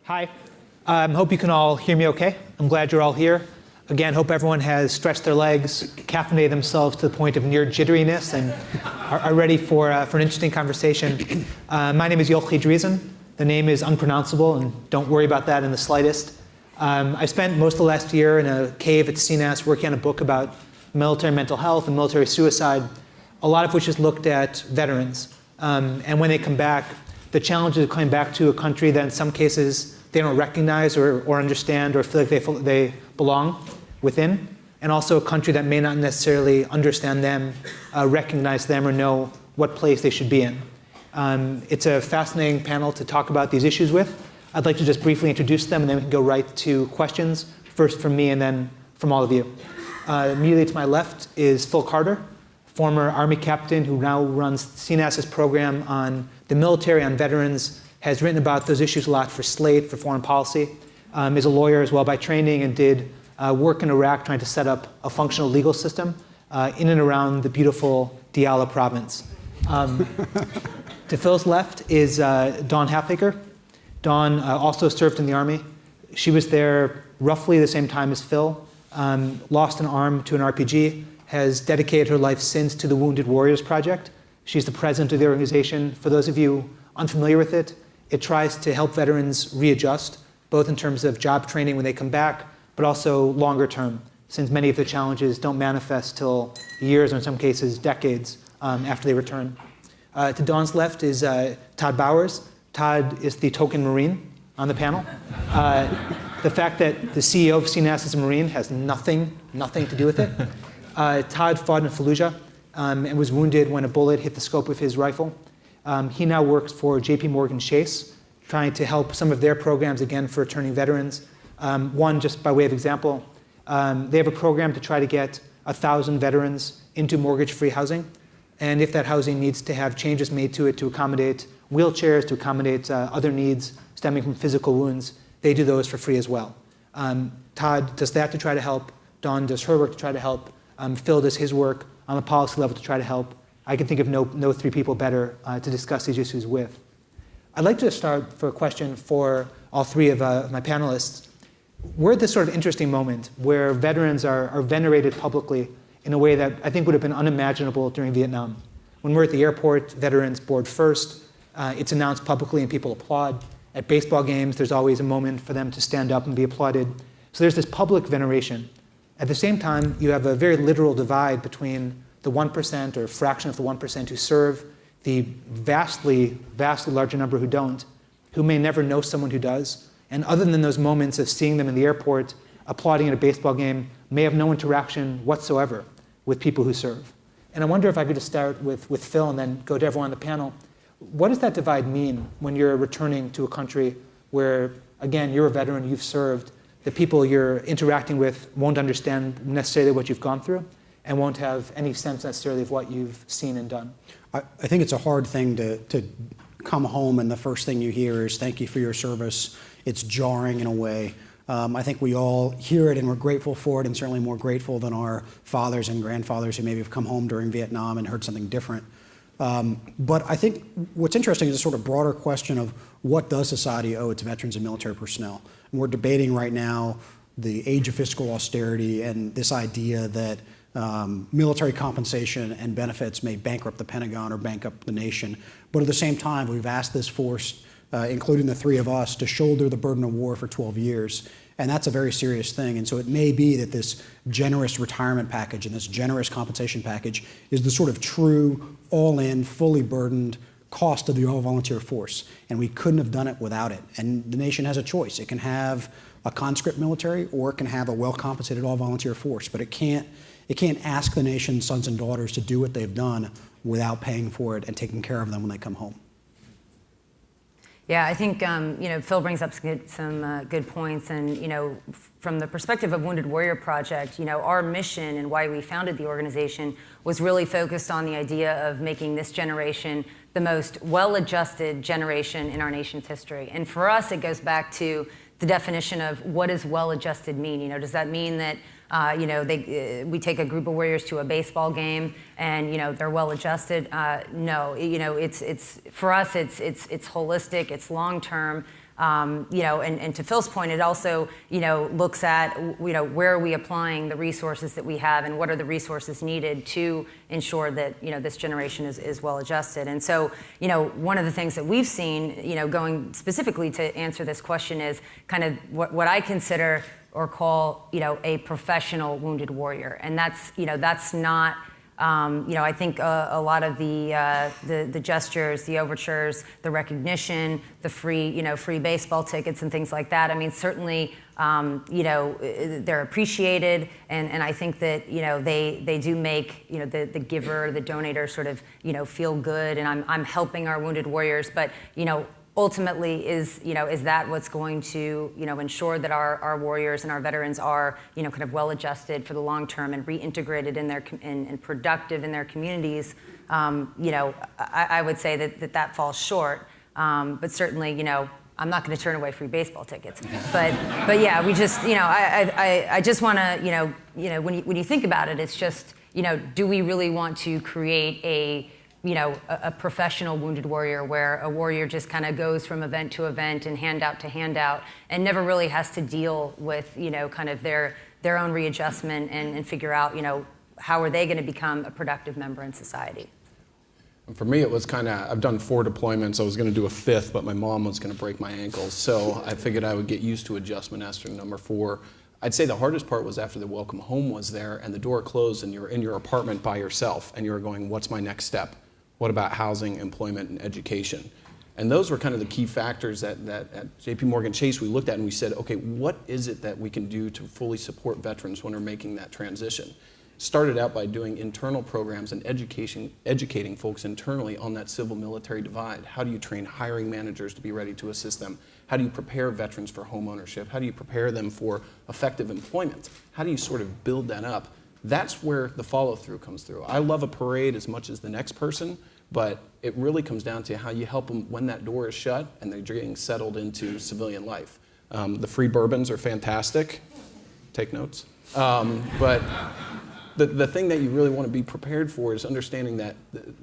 Hi. Hope you can all hear me okay. I'm glad you're all here. Again, hope everyone has stretched their legs, caffeinated themselves to the point of near jitteriness, and are ready for an interesting conversation. My name is Yochi Driesen. The name is unpronounceable, and don't worry about that in the slightest. I spent most of the last year in a cave at CNAS working on a book about military mental health and military suicide, a lot of which has looked at veterans. And when they come back, the challenges of coming back to a country that in some cases they don't recognize or understand or feel like they belong within, and also a country that may not necessarily understand them, recognize them, or know what place they should be in. It's a fascinating panel to talk about these issues with. I'd like to just briefly introduce them, and then we can go right to questions, first from me and then from all of you. Immediately to my left is Phil Carter, former Army captain who now runs CNAS's program on the military, on veterans, has written about those issues a lot for Slate, for Foreign Policy, is a lawyer as well by training, and did work in Iraq trying to set up a functional legal system in and around the beautiful Diyala province. To Phil's left is Dawn Halfaker. Dawn also served in the Army. She was there roughly the same time as Phil, lost an arm to an RPG, has dedicated her life since to the Wounded Warriors Project. She's the president of the organization. For those of you unfamiliar with it, it tries to help veterans readjust, both in terms of job training when they come back, but also longer term, since many of the challenges don't manifest till years, or in some cases decades, after they return. To Dawn's left is Todd Bowers. Todd is the token Marine on the panel. The fact that the CEO of CNAS is a Marine has nothing to do with it. Todd fought in Fallujah and was wounded when a bullet hit the scope of his rifle. He now works for JP Morgan Chase, trying to help some of their programs, again, for returning veterans. One, just by way of example, they have a program to try to get 1,000 veterans into mortgage-free housing. And if that housing needs to have changes made to it to accommodate wheelchairs, to accommodate other needs stemming from physical wounds, they do those for free as well. Todd does that to try to help. Dawn does her work to try to help. Phil does his work on the policy level to try to help. I can think of no three people better to discuss these issues with. I'd like to start for a question for all three of my panelists. We're at this sort of interesting moment where veterans are venerated publicly in a way that I think would have been unimaginable during Vietnam. When we're at the airport, veterans board first. It's announced publicly and people applaud. At baseball games, there's always a moment for them to stand up and be applauded. So there's this public veneration. At the same time, you have a very literal divide between the 1% or fraction of the 1% who serve, the vastly larger number who don't, who may never know someone who does. And other than those moments of seeing them in the airport, applauding at a baseball game, may have no interaction whatsoever with people who serve. And I wonder if I could just start with Phil and then go to everyone on the panel. What does that divide mean when you're returning to a country where, again, you're a veteran, you've served, the people you're interacting with won't understand necessarily what you've gone through and won't have any sense necessarily of what you've seen and done? I think it's a hard thing to come home and the first thing you hear is thank you for your service. It's jarring in a way. I think we all hear it and we're grateful for it, and certainly more grateful than our fathers and grandfathers who maybe have come home during Vietnam and heard something different. But I think what's interesting is a sort of broader question of what does society owe its veterans and military personnel? And we're debating right now the age of fiscal austerity and this idea that military compensation and benefits may bankrupt the Pentagon or bankrupt the nation. But at the same time, we've asked this force, including the three of us, to shoulder the burden of war for 12 years. And that's a very serious thing. And so it may be that this generous retirement package and this generous compensation package is the sort of true, all-in, fully burdened cost of the all-volunteer force. And we couldn't have done it without it. And the nation has a choice. It can have a conscript military or it can have a well-compensated all-volunteer force. But it can't ask the nation's sons and daughters to do what they've done without paying for it and taking care of them when they come home. Yeah, I think Phil brings up some good points, and from the perspective of Wounded Warrior Project, our mission and why we founded the organization was really focused on the idea of making this generation the most well-adjusted generation in our nation's history. And for us, it goes back to the definition of what does well-adjusted mean. Does that mean that we take a group of warriors to a baseball game and they're well adjusted. No, it's for us, it's holistic, it's long term. And to Phil's point, it also, looks at, where are we applying the resources that we have and what are the resources needed to ensure that, this generation is well adjusted. And so, one of the things that we've seen, going specifically to answer this question is kind of what I consider or call, a professional wounded warrior. And that's not, I think a lot of the gestures, the overtures, the recognition, the free baseball tickets and things like that. I mean, certainly, they're appreciated, and I think that they do make the giver, the donator, sort of feel good, and I'm helping our wounded warriors, but ultimately, is that what's going to ensure that our warriors and our veterans are kind of well adjusted for the long term and reintegrated in their and productive in their communities? I would say that falls short. But certainly, I'm not going to turn away free baseball tickets. But yeah, we just I just want to when you think about it, it's just do we really want to create a professional wounded warrior where a warrior just kind of goes from event to event and handout to handout and never really has to deal with, kind of their own readjustment and figure out, how are they going to become a productive member in society? For me, it was kind of, I've done 4 deployments. I was going to do a 5th, but my mom was going to break my ankles. So I figured I would get used to adjustment after number 4. I'd say the hardest part was after the welcome home was there and the door closed and you're in your apartment by yourself and you're going, what's my next step? What about housing, employment, and education? And those were kind of the key factors that at JP Morgan Chase we looked at and we said, okay, what is it that we can do to fully support veterans when they're making that transition? Started out by doing internal programs and educating folks internally on that civil-military divide. How do you train hiring managers to be ready to assist them? How do you prepare veterans for home ownership? How do you prepare them for effective employment? How do you sort of build that up? That's where the follow-through comes through. I love a parade as much as the next person, but it really comes down to how you help them when that door is shut and they're getting settled into civilian life. The free bourbons are fantastic. Take notes. But the thing that you really want to be prepared for is understanding that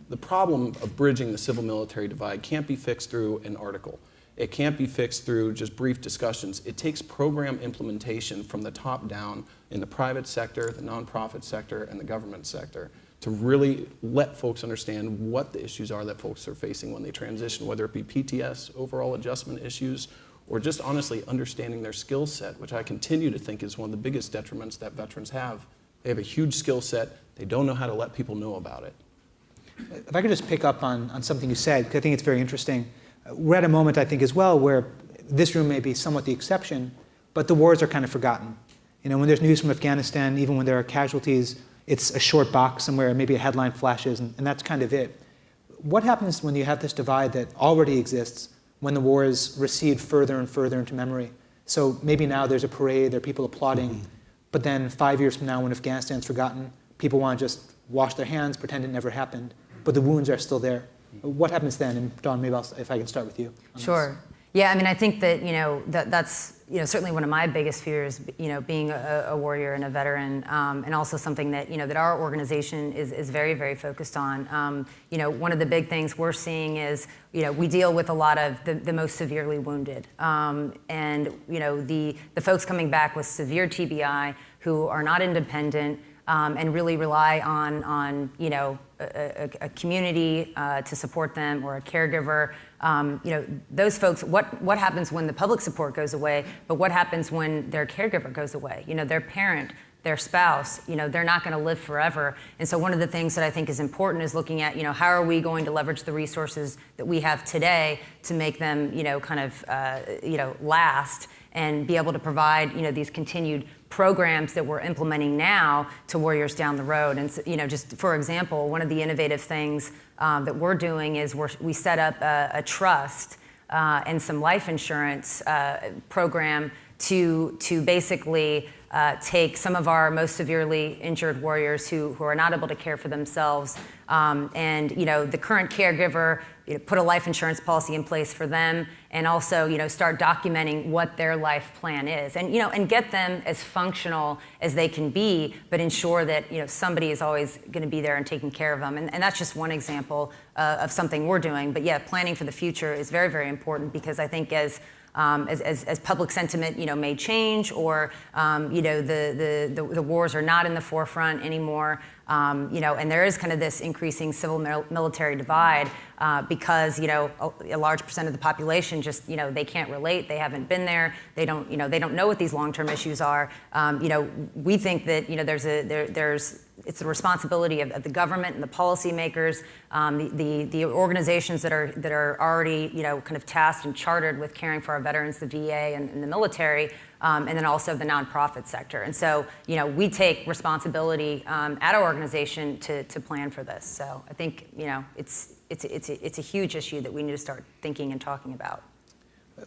the problem of bridging the civil-military divide can't be fixed through an article. It can't be fixed through just brief discussions. It takes program implementation from the top down in the private sector, the nonprofit sector, and the government sector to really let folks understand what the issues are that folks are facing when they transition, whether it be PTS, overall adjustment issues, or just honestly understanding their skill set, which I continue to think is one of the biggest detriments that veterans have. They have a huge skill set. They don't know how to let people know about it. If I could just pick up on something you said, because I think it's very interesting. We're at a moment, I think, as well, where this room may be somewhat the exception, but the wars are kind of forgotten. When there's news from Afghanistan, even when there are casualties, it's a short box somewhere, maybe a headline flashes, and that's kind of it. What happens when you have this divide that already exists when the wars recede further and further into memory? So maybe now there's a parade, there are people applauding, but then 5 years from now when Afghanistan's forgotten, people want to just wash their hands, pretend it never happened, but the wounds are still there. What happens then? And Dawn, maybe if I can start with you. Sure. Yeah, I mean, I think that, that's, certainly one of my biggest fears, being a warrior and a veteran, and also something that, that our organization is very, very focused on. One of the big things we're seeing is, we deal with a lot of the most severely wounded. And, the folks coming back with severe TBI who are not independent, and really rely on a community to support them or a caregiver. Those folks, what happens when the public support goes away, but what happens when their caregiver goes away? Their parent, their spouse, they're not going to live forever. And so one of the things that I think is important is looking at, how are we going to leverage the resources that we have today to make them, last and be able to provide, these continued programs that we're implementing now to warriors down the road. And, just for example, one of the innovative things that we're doing is we set up a trust and some life insurance program to basically take some of our most severely injured warriors who are not able to care for themselves, and the current caregiver, put a life insurance policy in place for them, and also start documenting what their life plan is, and get them as functional as they can be, but ensure that somebody is always going to be there and taking care of them. And that's just one example of something we're doing. But yeah, planning for the future is very, very important, because I think as public sentiment, may change, or the wars are not in the forefront anymore, and there is kind of this increasing civil military divide, because a large percent of the population just they can't relate, they haven't been there, they don't know what these long-term issues are. We think that there's it's the responsibility of the government and the policymakers, the organizations that are already kind of tasked and chartered with caring for our veterans, the VA and the military, and then also the nonprofit sector. And so we take responsibility at our organization to plan for this. So I think it's a huge issue that we need to start thinking and talking about.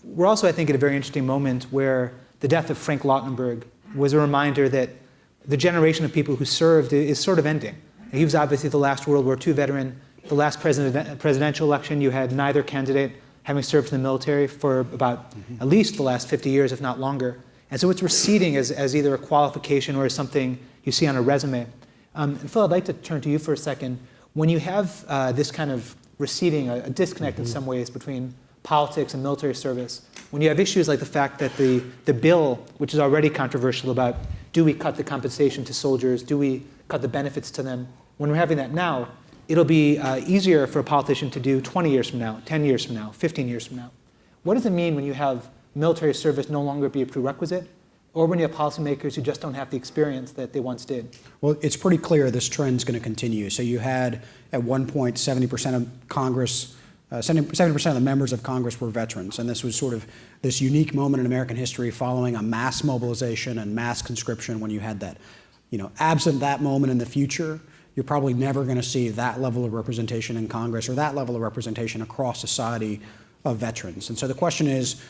We're also, I think, at a very interesting moment where the death of Frank Lautenberg was a reminder that the generation of people who served is sort of ending. He was obviously the last World War II veteran. The last presidential election, you had neither candidate having served in the military for about at least the last 50 years, if not longer. And so it's receding as either a qualification or as something you see on a resume. And Phil, I'd like to turn to you for a second. When you have this kind of receding, a disconnect in some ways between politics and military service, when you have issues like the fact that the bill, which is already controversial about do we cut the compensation to soldiers, do we cut the benefits to them, when we're having that now, it'll be easier for a politician to do 20 years from now, 10 years from now, 15 years from now. What does it mean when you have military service no longer be a prerequisite, or when you have policymakers who just don't have the experience that they once did? Well, it's pretty clear this trend's going to continue. So you had, at one point, 70% of Congress, 70% of the members of Congress were veterans, and this was sort of this unique moment in American history following a mass mobilization and mass conscription when you had that. Absent that moment in the future, you're probably never going to see that level of representation in Congress or that level of representation across society of veterans. And so the question is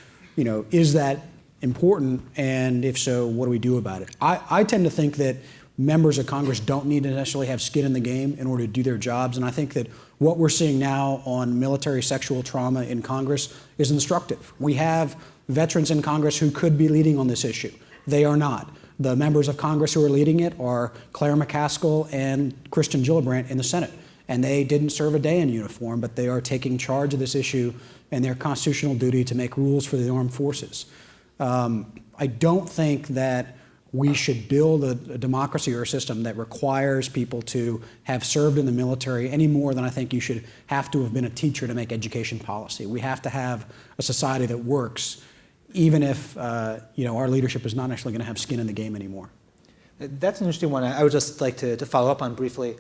that important? And if so, what do we do about it? I tend to think that members of Congress don't need to necessarily have skin in the game in order to do their jobs. And I think that what we're seeing now on military sexual trauma in Congress is instructive. We have veterans in Congress who could be leading on this issue. They are not. The members of Congress who are leading it are Claire McCaskill and Kristen Gillibrand in the Senate. And they didn't serve a day in uniform, but they are taking charge of this issue and their constitutional duty to make rules for the armed forces. I don't think that we should build a democracy or a system that requires people to have served in the military any more than I think you should have to have been a teacher to make education policy. We have to have a society that works, even if our leadership is not actually going to have skin in the game anymore. That's an interesting one. I would just like to follow up on briefly.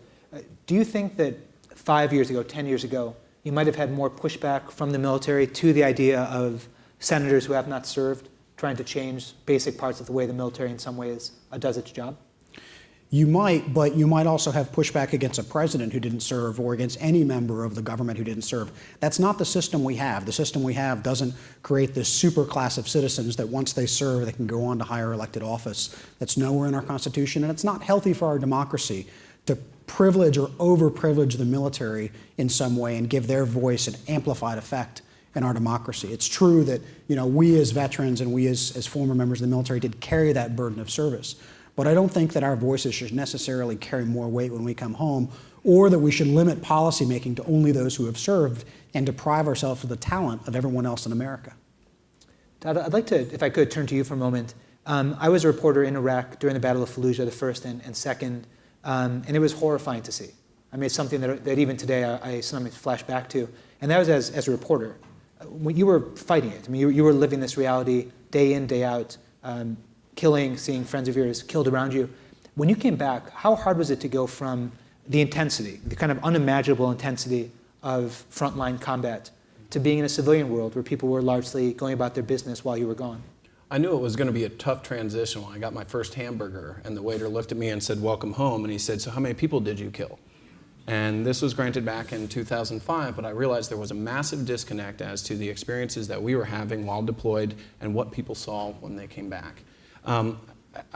Do you think that 5 years ago, 10 years ago, you might have had more pushback from the military to the idea of senators who have not served trying to change basic parts of the way the military in some ways does its job? You might, but you might also have pushback against a president who didn't serve or against any member of the government who didn't serve. That's not the system we have. The system we have doesn't create this super class of citizens that once they serve, they can go on to higher elected office. That's nowhere in our Constitution, and it's not healthy for our democracy to privilege or over-privilege the military in some way and give their voice an amplified effect in our democracy. It's true that we as veterans and we as former members of the military did carry that burden of service. But I don't think that our voices should necessarily carry more weight when we come home, or that we should limit policymaking to only those who have served and deprive ourselves of the talent of everyone else in America. Todd, I'd like to, if I could, turn to you for a moment. I was a reporter in Iraq during the Battle of Fallujah, the first and second, and it was horrifying to see. I mean, it's something that even today I sometimes flash back to. And that was as a reporter. When you were fighting it, I mean, you were living this reality day in, day out, killing, seeing friends of yours killed around you. When you came back, how hard was it to go from the intensity, the kind of unimaginable intensity of frontline combat, to being in a civilian world where people were largely going about their business while you were gone? I knew it was going to be a tough transition when I got my first hamburger, and the waiter looked at me and said, "Welcome home," and he said, "So how many people did you kill?" And this was granted back in 2005, but I realized there was a massive disconnect as to the experiences that we were having while deployed and what people saw when they came back.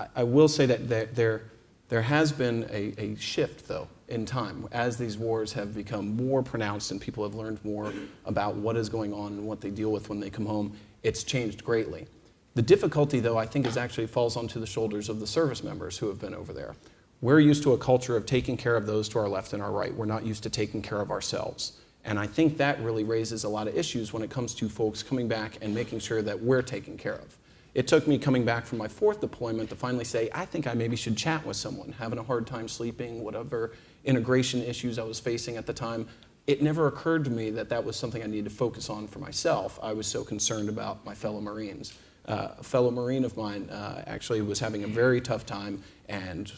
I will say that there has been a shift, though, in time as these wars have become more pronounced and people have learned more about what is going on and what they deal with when they come home. It's changed greatly. The difficulty, though, I think is actually falls onto the shoulders of the service members who have been over there. We're used to a culture of taking care of those to our left and our right. We're not used to taking care of ourselves. And I think that really raises a lot of issues when it comes to folks coming back and making sure that we're taken care of. It took me coming back from my 4th deployment to finally say, I think I maybe should chat with someone, having a hard time sleeping, whatever integration issues I was facing at the time. It never occurred to me that that was something I needed to focus on for myself. I was so concerned about my fellow Marines. A fellow Marine of mine actually was having a very tough time, and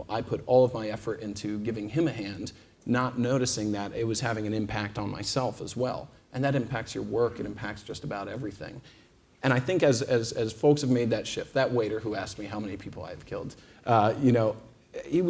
I put all of my effort into giving him a hand, not noticing that it was having an impact on myself as well. And that impacts your work, it impacts just about everything. And I think as folks have made that shift, that waiter who asked me how many people I've killed, he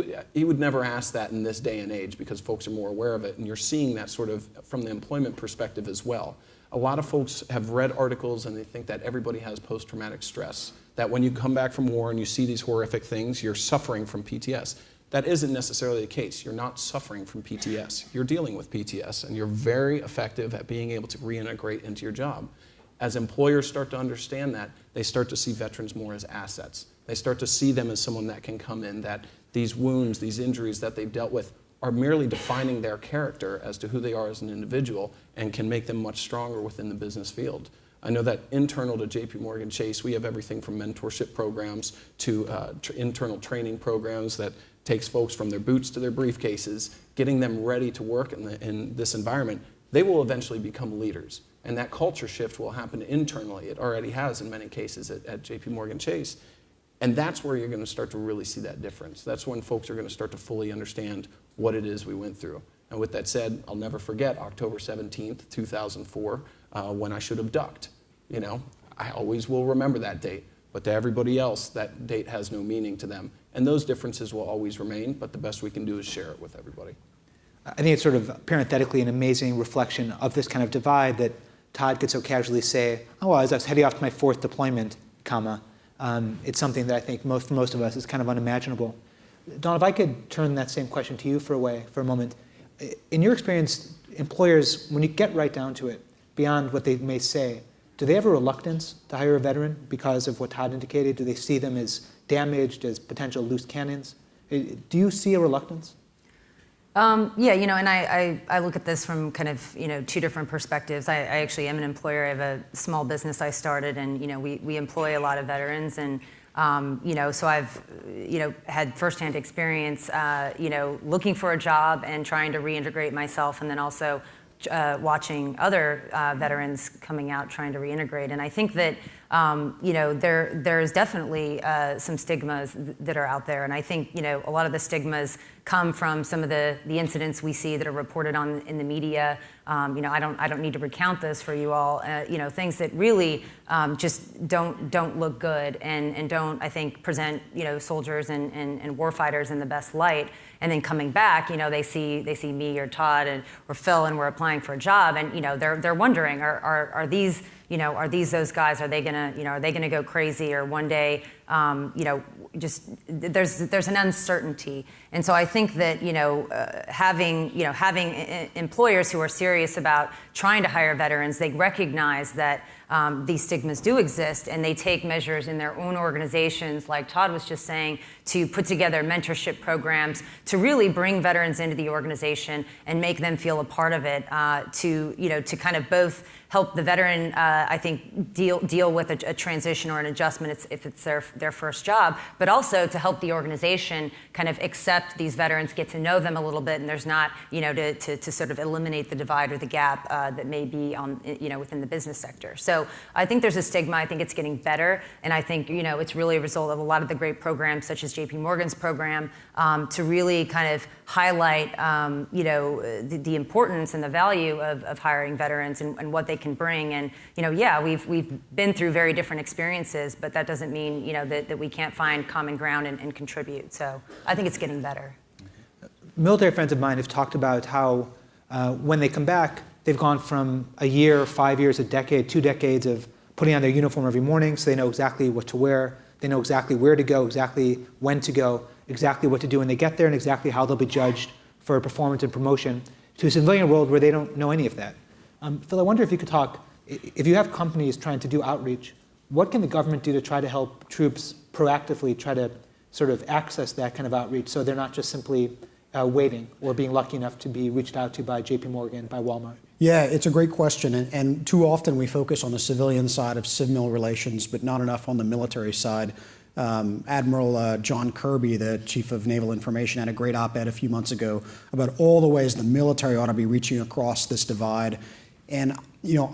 would never ask that in this day and age because folks are more aware of it, and you're seeing that sort of from the employment perspective as well. A lot of folks have read articles and they think that everybody has post-traumatic stress, that when you come back from war and you see these horrific things, you're suffering from PTS. That isn't necessarily the case. You're not suffering from PTS. You're dealing with PTS, and you're very effective at being able to reintegrate into your job. As employers start to understand that, they start to see veterans more as assets. They start to see them as someone that can come in, that these wounds, these injuries that they've dealt with are merely defining their character as to who they are as an individual and can make them much stronger within the business field. I know that internal to JP Morgan Chase, we have everything from mentorship programs to internal training programs that takes folks from their boots to their briefcases, getting them ready to work in this environment. They will eventually become leaders. And that culture shift will happen internally. It already has in many cases at JP Morgan Chase. And that's where you're going to start to really see that difference. That's when folks are going to start to fully understand what it is we went through. And with that said, I'll never forget October 17th, 2004, when I should have ducked. I always will remember that date. But to everybody else, that date has no meaning to them. And those differences will always remain, but the best we can do is share it with everybody. I think it's sort of parenthetically an amazing reflection of this kind of divide that Todd could so casually say, oh, well, as I was heading off to my 4th deployment, it's something that I think for most of us is kind of unimaginable. Don, if I could turn that same question to you for a moment. In your experience, employers, when you get right down to it, beyond what they may say, do they have a reluctance to hire a veteran because of what Todd indicated? Do they see them as damaged, as potential loose cannons? Do you see a reluctance? Yeah, and I look at this from kind of, 2 different perspectives. I actually am an employer. I have a small business I started, and, we employ a lot of veterans. And, so I've, had firsthand experience, looking for a job and trying to reintegrate myself, and then also watching other veterans coming out trying to reintegrate. And I think that there's definitely some stigmas that are out there. And I think a lot of the stigmas come from some of the incidents we see that are reported on in the media. I don't need to recount this for you all. Things that really just don't look good and don't, I think, present soldiers and warfighters in the best light. And then coming back, they see me or Todd or Phil, and we're applying for a job, and they're wondering, are these those guys? Are they gonna go crazy? Or one day, just there's an uncertainty. And so I think that having employers who are serious about trying to hire veterans, they recognize that these stigmas do exist, and they take measures in their own organizations, like Todd was just saying, to put together mentorship programs to really bring veterans into the organization and make them feel a part of it, to kind of both help the veteran, I think, deal with a transition or an adjustment if it's their first job, but also to help the organization kind of accept these veterans, get to know them a little bit, and there's not, to sort of eliminate the divide or the gap that may be on, within the business sector. So I think there's a stigma. I think it's getting better, and I think, it's really a result of a lot of the great programs, such as JP Morgan's program, to really kind of highlight, the importance and the value of hiring veterans and what they can bring. And we've been through very different experiences, but that doesn't mean that we can't find common ground and contribute. So I think it's getting better. Military friends of mine have talked about how when they come back, they've gone from a year, 5 years, a decade, 2 decades of putting on their uniform every morning so they know exactly what to wear. They know exactly where to go, exactly when to go, exactly what to do when they get there, and exactly how they'll be judged for performance and promotion, to a civilian world where they don't know any of that. Phil, I wonder if you could talk, if you have companies trying to do outreach, what can the government do to try to help troops proactively try to sort of access that kind of outreach so they're not just simply waiting or being lucky enough to be reached out to by JP Morgan, by Walmart? Yeah, it's a great question, and too often we focus on the civilian side of civil relations, but not enough on the military side. Admiral John Kirby, the Chief of Naval Information, had a great op-ed a few months ago about all the ways the military ought to be reaching across this divide. And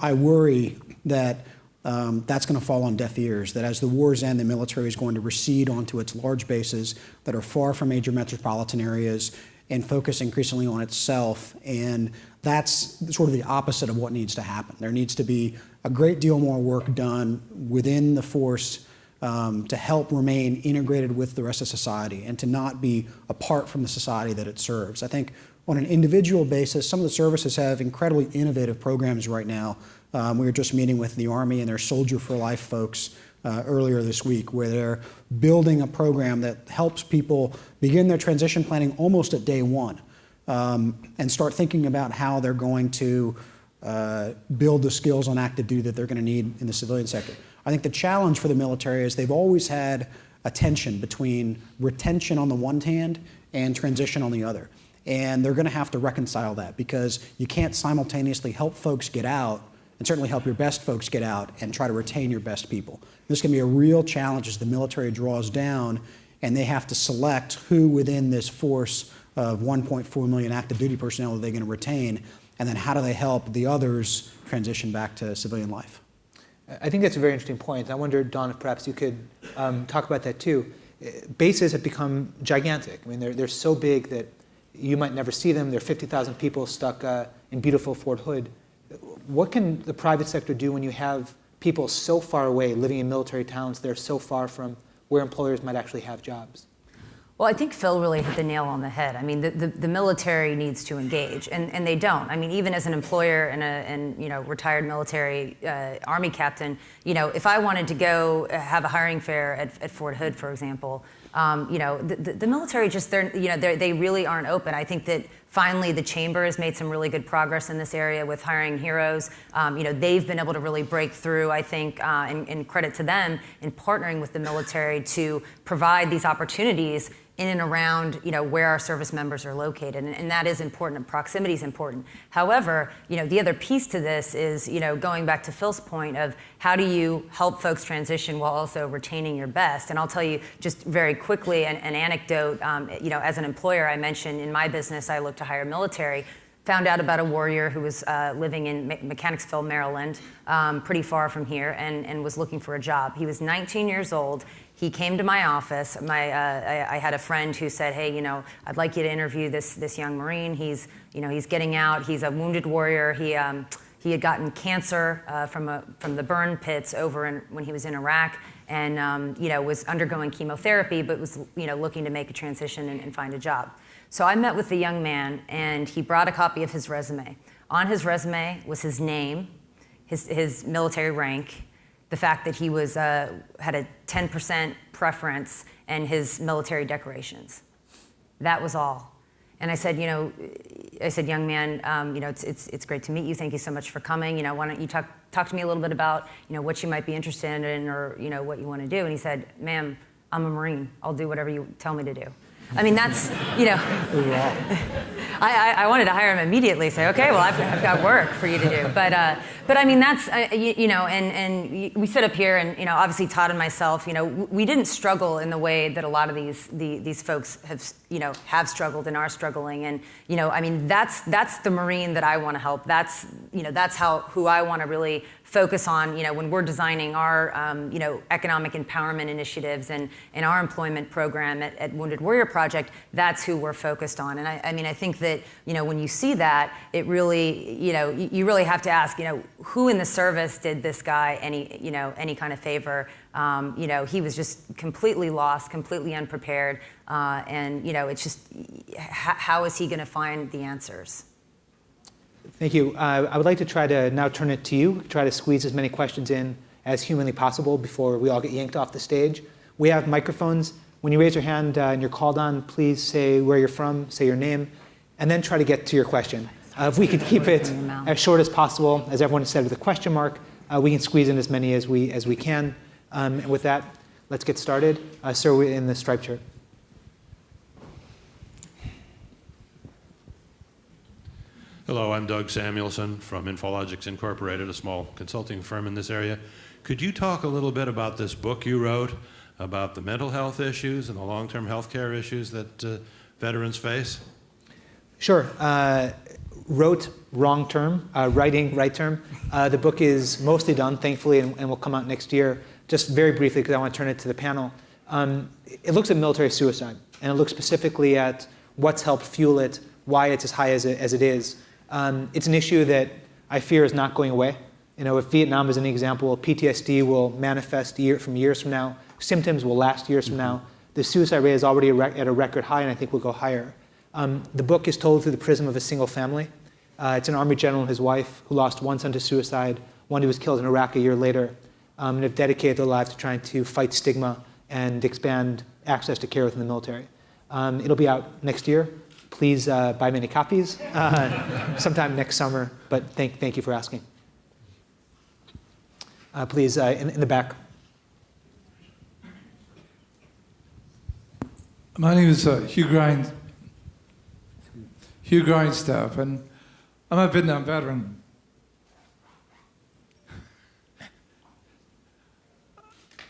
I worry that that's going to fall on deaf ears, that as the wars end, the military is going to recede onto its large bases that are far from major metropolitan areas and focus increasingly on itself. And that's sort of the opposite of what needs to happen. There needs to be a great deal more work done within the force to help remain integrated with the rest of society and to not be apart from the society that it serves. I think on an individual basis, some of the services have incredibly innovative programs right now. We were just meeting with the Army and their Soldier for Life folks earlier this week, where they're building a program that helps people begin their transition planning almost at day one and start thinking about how they're going to build the skills on active duty that they're going to need in the civilian sector. I think the challenge for the military is they've always had a tension between retention on the one hand and transition on the other. And they're going to have to reconcile that, because you can't simultaneously help folks get out and certainly help your best folks get out and try to retain your best people. This can be a real challenge as the military draws down and they have to select who within this force of 1.4 million active duty personnel are they going to retain, and then how do they help the others transition back to civilian life. I think that's a very interesting point. I wonder, Don, if perhaps you could talk about that too. Bases have become gigantic. I mean, they're so big that you might never see them. There are 50,000 people stuck in beautiful Fort Hood. What can the private sector do when you have people so far away living in military towns that are so far from where employers might actually have jobs? Well, I think Phil really hit the nail on the head. I mean, the military needs to engage, and they don't. I mean, even as an employer and retired military Army captain, if I wanted to go have a hiring fair at Fort Hood, for example, the military just they really aren't open. I think that finally the chamber has made some really good progress in this area with hiring heroes. They've been able to really break through, I think, and credit to them in partnering with the military to provide these opportunities in and around where our service members are located, and that is important, and proximity is important. However, the other piece to this is going back to Phil's point of how do you help folks transition while also retaining your best. And I'll tell you just very quickly an anecdote. As an employer, I mentioned in my business I look to hire military. Found out about a warrior who was living in Mechanicsville, Maryland, pretty far from here, and was looking for a job. He was 19 years old. He came to my office. I had a friend who said, "Hey, I'd like you to interview this young Marine. He's getting out. He's a wounded warrior. He had gotten cancer from the burn pits when he was in Iraq, and was undergoing chemotherapy, but was looking to make a transition and find a job." So I met with the young man, and he brought a copy of his resume. On his resume was his name, his military rank, the fact that he had a 10% preference, and his military decorations. That was all. And I said, young man, it's great to meet you. Thank you so much for coming. Why don't you talk to me a little bit about, what you might be interested in, or what you want to do. And he said, "Ma'am, I'm a Marine. I'll do whatever you tell me to do." I mean, that's, I wanted to hire him immediately, say, okay, well, I've got work for you to do. But I mean, that's, and we sit up here and, obviously Todd and myself, we didn't struggle in the way that a lot of these folks have struggled and are struggling. And, I mean, that's the Marine that I want to help. That's who I want to really focus on, when we're designing our, economic empowerment initiatives and our employment program at Wounded Warrior Project. That's who we're focused on. And I mean, I think that, when you see that, it really, you really have to ask, who in the service did this guy any kind of favor? He was just completely lost, completely unprepared, and it's just, how is he going to find the answers? Thank you. I would like to try to now turn it to you, try to squeeze as many questions in as humanly possible before we all get yanked off the stage. We have microphones. When you raise your hand and you're called on, please say where you're from, say your name, and then try to get to your question. If we could keep it as short as possible, as everyone said with a question mark, we can squeeze in as many as we can. And with that, let's get started. Sir, we're in the striped shirt. Hello, I'm Doug Samuelson from Infologics Incorporated, a small consulting firm in this area. Could you talk a little bit about this book you wrote about the mental health issues and the long-term health care issues that veterans face? Sure. Wrote, wrong term. Writing, right term. The book is mostly done, thankfully, and will come out next year. Just very briefly, because I want to turn it to the panel. It looks at military suicide, and it looks specifically at what's helped fuel it, why it's as high as it is. It's an issue that I fear is not going away. You know, if Vietnam is an example, PTSD will manifest years from now. Symptoms will last years from now. The suicide rate is already at a record high, and I think will go higher. The book is told through the prism of a single family. It's an Army general and his wife who lost one son to suicide, one who was killed in Iraq a year later, and have dedicated their lives to trying to fight stigma and expand access to care within the military. It'll be out next year. Please buy many copies sometime next summer, but thank you for asking. Please, in the back. My name is Hugh Grindstaff, and I'm a Vietnam veteran.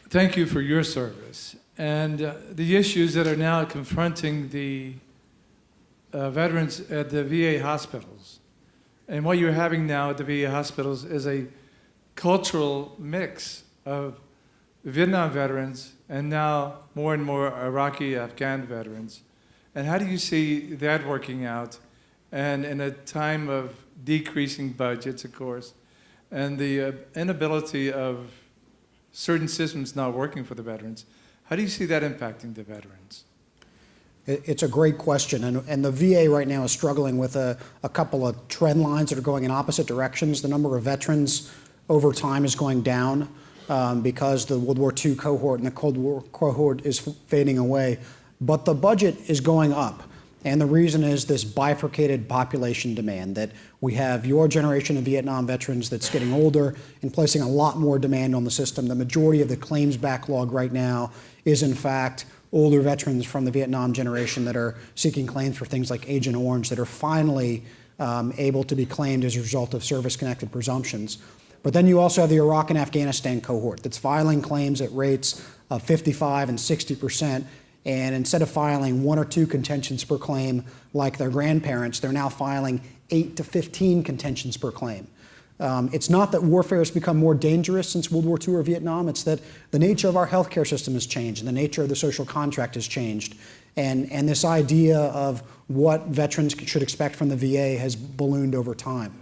Thank you for your service. And the issues that are now confronting the veterans at the VA hospitals. And what you're having now at the VA hospitals is a cultural mix of Vietnam veterans and now more and more Iraqi, Afghan veterans. And how do you see that working out? And in a time of decreasing budgets, of course, and the inability of certain systems not working for the veterans, how do you see that impacting the veterans? It's a great question, and the VA right now is struggling with a couple of trend lines that are going in opposite directions. The number of veterans over time is going down because the World War II cohort and the Cold War cohort is fading away, but the budget is going up. And the reason is this bifurcated population demand, that we have your generation of Vietnam veterans that's getting older and placing a lot more demand on the system. The majority of the claims backlog right now is, in fact, older veterans from the Vietnam generation that are seeking claims for things like Agent Orange that are finally able to be claimed as a result of service-connected presumptions. But then you also have the Iraq and Afghanistan cohort that's filing claims at rates of 55 and 60%. And instead of filing 1 or 2 contentions per claim like their grandparents, they're now filing 8 to 15 contentions per claim. It's not that warfare has become more dangerous since World War II or Vietnam. It's that the nature of our healthcare system has changed and the nature of the social contract has changed. And this idea of what veterans should expect from the VA has ballooned over time.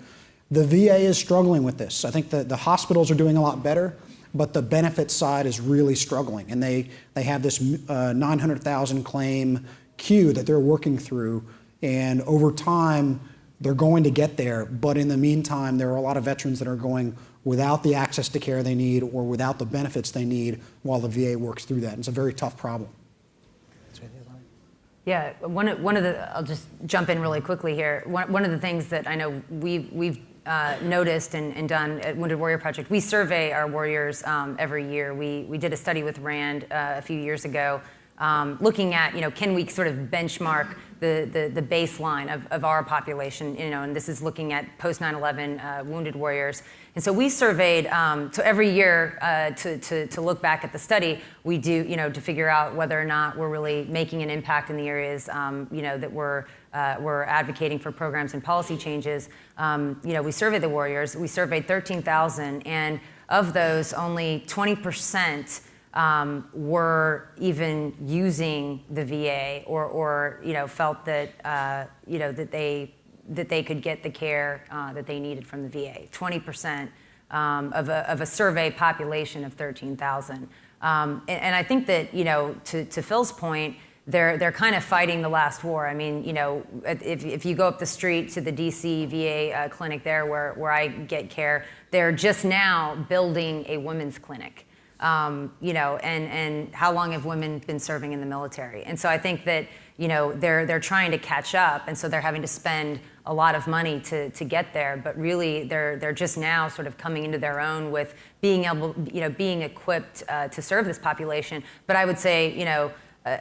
The VA is struggling with this. I think the hospitals are doing a lot better, but the benefit side is really struggling. And they have this 900,000 claim queue that they're working through. And over time, they're going to get there. But in the meantime, there are a lot of veterans that are going without the access to care they need or without the benefits they need while the VA works through that. And it's a very tough problem. Yeah, one of the, I'll just jump in really quickly here. One of the things that I know we've noticed and done at Wounded Warrior Project, we survey our warriors every year. We did a study with RAND a few years ago, looking at, can we sort of benchmark the baseline of our population, and this is looking at post 9/11 wounded warriors. And so we surveyed, so every year to look back at the study, we do, to figure out whether or not we're really making an impact in the areas, that we're advocating for programs and policy changes. We surveyed the warriors. We surveyed 13,000, and of those, only 20% were even using the VA or felt that that they could get the care that they needed from the VA. 20% of a survey population of 13,000. And I think that, to Phil's point, they're kind of fighting the last war. I mean, if you go up the street to the DC VA clinic there where I get care, they're just now building a women's clinic. and how long have women been serving in the military? And so I think that, they're trying to catch up, and so they're having to spend a lot of money to get there, but really they're just now sort of coming into their own with being able, being equipped to serve this population. But I would say,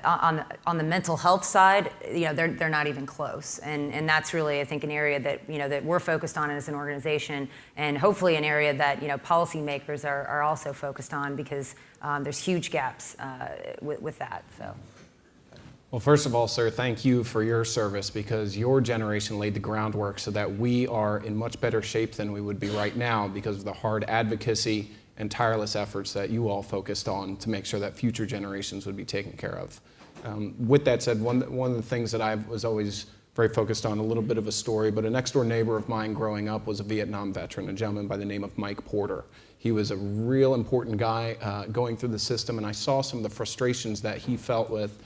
on the mental health side, they're not even close, and that's really, I think, an area that that we're focused on as an organization, and hopefully an area that policymakers are also focused on, because there's huge gaps with that. So. Well, first of all, sir, thank you for your service, because your generation laid the groundwork so that we are in much better shape than we would be right now because of the hard advocacy and tireless efforts that you all focused on to make sure that future generations would be taken care of. With that said, one of the things that I was always very focused on, a little bit of a story, but a next door neighbor of mine growing up was a Vietnam veteran, a gentleman by the name of Mike Porter. He was a real important guy going through the system, and I saw some of the frustrations that he felt with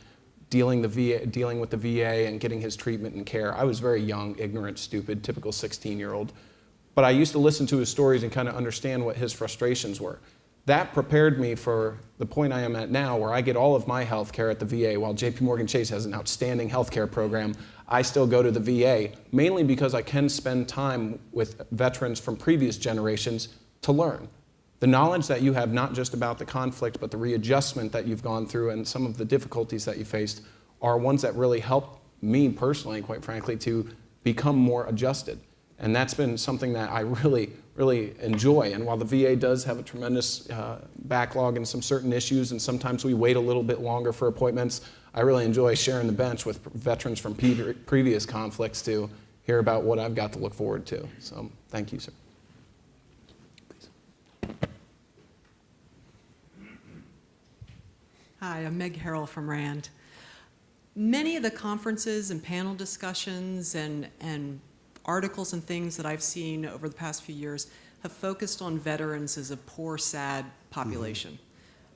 dealing with the VA and getting his treatment and care. I was very young, ignorant, stupid, typical 16-year-old. But I used to listen to his stories and kind of understand what his frustrations were. That prepared me for the point I am at now, where I get all of my health care at the VA. While JP Morgan Chase has an outstanding health care program, I still go to the VA, mainly because I can spend time with veterans from previous generations to learn. The knowledge that you have, not just about the conflict, but the readjustment that you've gone through and some of the difficulties that you faced, are ones that really helped me personally, quite frankly, to become more adjusted. And that's been something that I really, really enjoy. And while the VA does have a tremendous backlog and some certain issues, and sometimes we wait a little bit longer for appointments, I really enjoy sharing the bench with veterans from previous conflicts to hear about what I've got to look forward to. So thank you, sir. Hi, I'm Meg Harrell from RAND. Many of the conferences and panel discussions and articles and things that I've seen over the past few years have focused on veterans as a poor, sad population.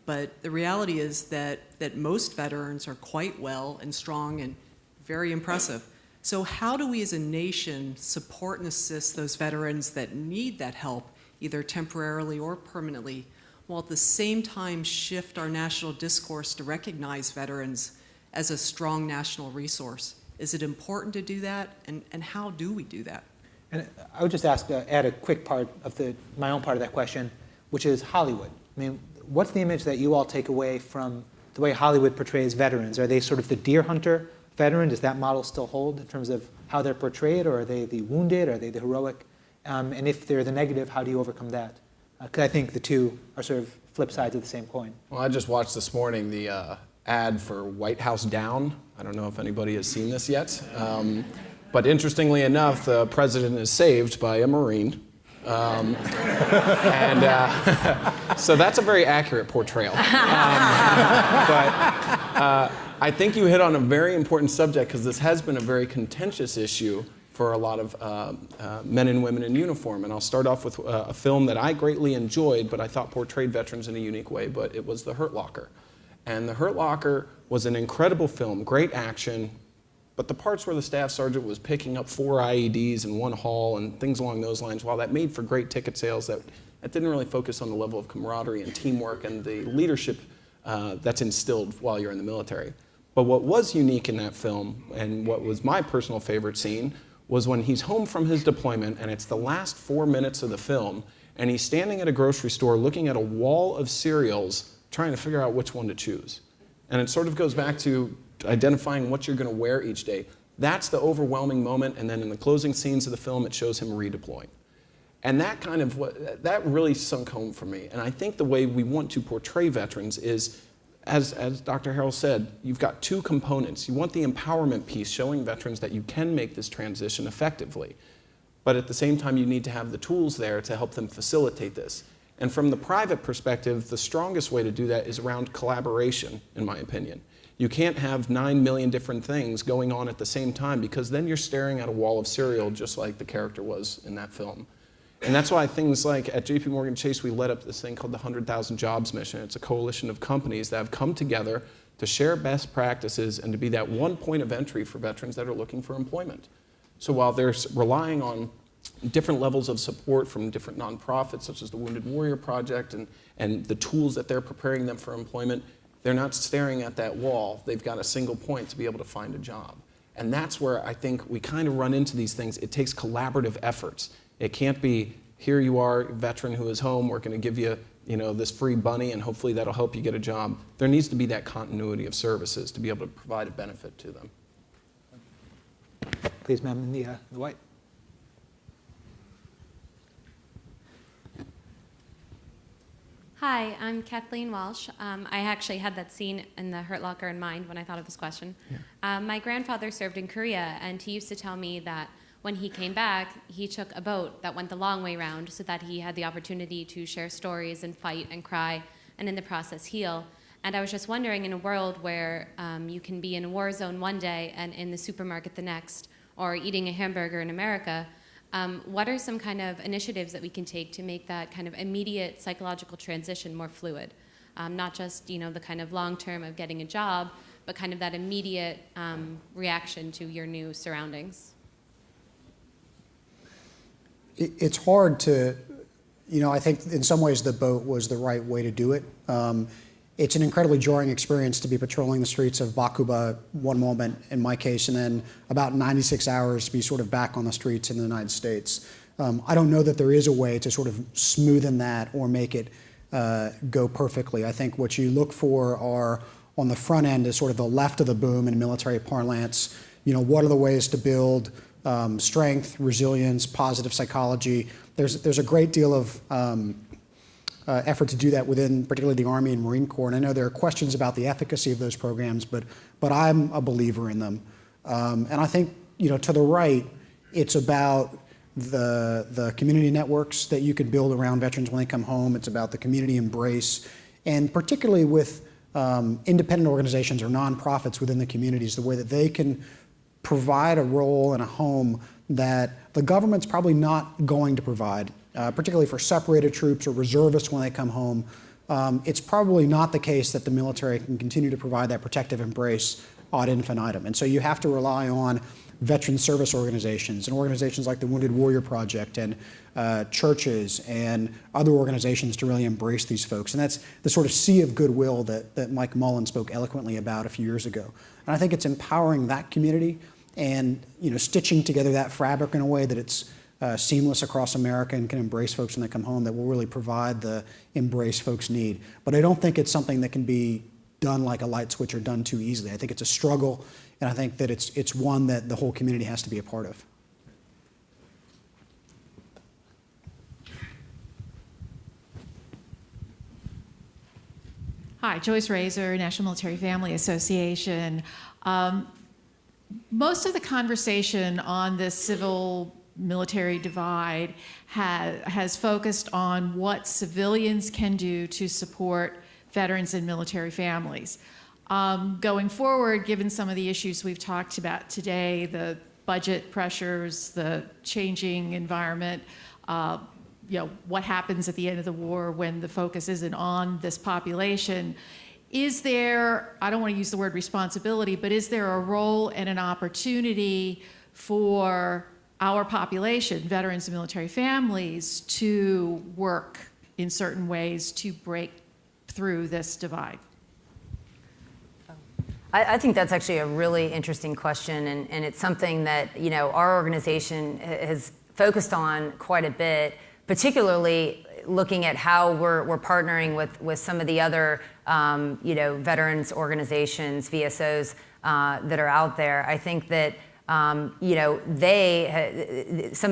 But the reality is that most veterans are quite well and strong and very impressive. So how do we as a nation support and assist those veterans that need that help, either temporarily or permanently, while at the same time shift our national discourse to recognize veterans as a strong national resource? Is it important to do that, and how do we do that? And I would just add a quick part of my own part of that question, which is Hollywood. I mean, what's the image that you all take away from the way Hollywood portrays veterans? Are they sort of the deer hunter veteran? Does that model still hold in terms of how they're portrayed, or are they the wounded? Are they the heroic? And if they're the negative, how do you overcome that? Because I think the two are sort of flip sides of the same coin. Well, I just watched this morning the ad for White House Down. I don't know if anybody has seen this yet. But interestingly enough, the president is saved by a Marine. So that's a very accurate portrayal. But I think you hit on a very important subject, because this has been a very contentious issue for a lot of men and women in uniform. And I'll start off with a film that I greatly enjoyed, but I thought portrayed veterans in a unique way, but it was The Hurt Locker. And The Hurt Locker was an incredible film, great action, but the parts where the staff sergeant was picking up 4 IEDs in one haul and things along those lines, while that made for great ticket sales, that didn't really focus on the level of camaraderie and teamwork and the leadership that's instilled while you're in the military. But what was unique in that film, and what was my personal favorite scene, was when he's home from his deployment, and it's the last 4 minutes of the film, and he's standing at a grocery store looking at a wall of cereals, trying to figure out which one to choose. And it sort of goes back to identifying what you're going to wear each day. That's the overwhelming moment, and then in the closing scenes of the film, it shows him redeploying. And that really sunk home for me. And I think the way we want to portray veterans is, as Dr. Harrell said, you've got two components. You want the empowerment piece, showing veterans that you can make this transition effectively. But at the same time, you need to have the tools there to help them facilitate this. And from the private perspective, the strongest way to do that is around collaboration, in my opinion. You can't have 9 million different things going on at the same time, because then you're staring at a wall of cereal, just like the character was in that film. And that's why things like at JP Morgan Chase, we led up this thing called the 100,000 Jobs Mission. It's a coalition of companies that have come together to share best practices and to be that one point of entry for veterans that are looking for employment. So while they're relying on different levels of support from different nonprofits, such as the Wounded Warrior Project, and the tools that they're preparing them for employment, they're not staring at that wall. They've got a single point to be able to find a job. And that's where I think we kind of run into these things. It takes collaborative efforts. It can't be, here you are, a veteran who is home, we're going to give you, this free bunny and hopefully that'll help you get a job. There needs to be that continuity of services to be able to provide a benefit to them. Please, ma'am, in the white. Hi, I'm Kathleen Walsh. I actually had that scene in the Hurt Locker in mind when I thought of this question. Yeah. My grandfather served in Korea, and he used to tell me that when he came back, he took a boat that went the long way round so that he had the opportunity to share stories and fight and cry, and in the process heal. And I was just wondering, in a world where you can be in a war zone one day and in the supermarket the next, or eating a hamburger in America, what are some kind of initiatives that we can take to make that kind of immediate psychological transition more fluid? Not just the kind of long term of getting a job, but kind of that immediate reaction to your new surroundings. It's hard to, I think in some ways the boat was the right way to do it. It's an incredibly jarring experience to be patrolling the streets of Bakuba one moment, in my case, and then about 96 hours to be sort of back on the streets in the United States. I don't know that there is a way to sort of smoothen that or make it go perfectly. I think what you look for are, on the front end, is sort of the left of the boom in military parlance. What are the ways to build strength, resilience, positive psychology? There's a great deal of effort to do that within particularly the Army and Marine Corps. And I know there are questions about the efficacy of those programs, but I'm a believer in them. And I think, to the right, it's about the community networks that you can build around veterans when they come home. It's about the community embrace. And particularly with independent organizations or nonprofits within the communities, the way that they can provide a role and a home that the government's probably not going to provide. Particularly for separated troops or reservists when they come home, it's probably not the case that the military can continue to provide that protective embrace ad infinitum. And so you have to rely on veteran service organizations and organizations like the Wounded Warrior Project and churches and other organizations to really embrace these folks. And that's the sort of sea of goodwill that Mike Mullen spoke eloquently about a few years ago. And I think it's empowering that community and stitching together that fabric in a way that it's seamless across America and can embrace folks when they come home, that will really provide the embrace folks need. But I don't think it's something that can be done like a light switch or done too easily. I think it's a struggle, and I think that it's one that the whole community has to be a part of. Hi, Joyce Razor, National Military Family Association. Most of the conversation on this civil military divide has focused on what civilians can do to support veterans and military families. Going forward, given some of the issues we've talked about today, the budget pressures, the changing environment, what happens at the end of the war when the focus isn't on this population, is there, I don't want to use the word responsibility, but is there a role and an opportunity for our population, veterans and military families, to work in certain ways to break through this divide? I think that's actually a really interesting question, and it's something that our organization has focused on quite a bit, particularly looking at how we're partnering with some of the other veterans organizations, VSOs that are out there. I think that some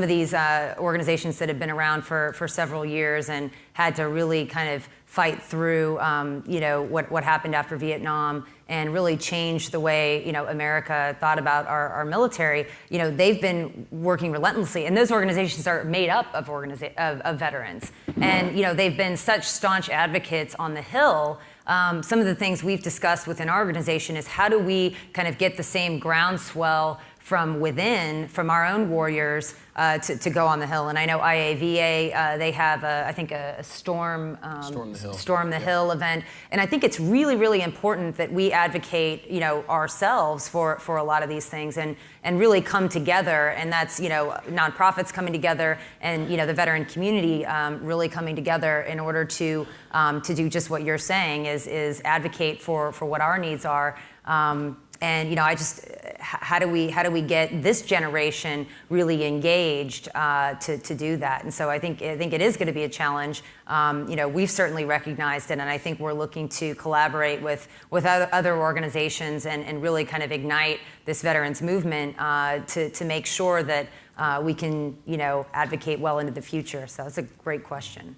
of these organizations that have been around for several years and had to really kind of fight through, what happened after Vietnam and really change the way, America thought about our military. They've been working relentlessly, and those organizations are made up of veterans. And, they've been such staunch advocates on the Hill. Some of the things we've discussed within our organization is how do we kind of get the same groundswell from within, from our own warriors, to go on the Hill. And I know IAVA, they have, I think, a Storm the Hill event. And I think it's really, really important that we advocate, ourselves for a lot of these things and really come together. And that's, nonprofits coming together and, the veteran community really coming together in order to do just what you're saying is advocate for what our needs are. And how do we get this generation really engaged to do that? And so I think it is going to be a challenge. We've certainly recognized it, and I think we're looking to collaborate with other organizations and really kind of ignite this veterans movement to make sure that we can advocate well into the future. So it's a great question.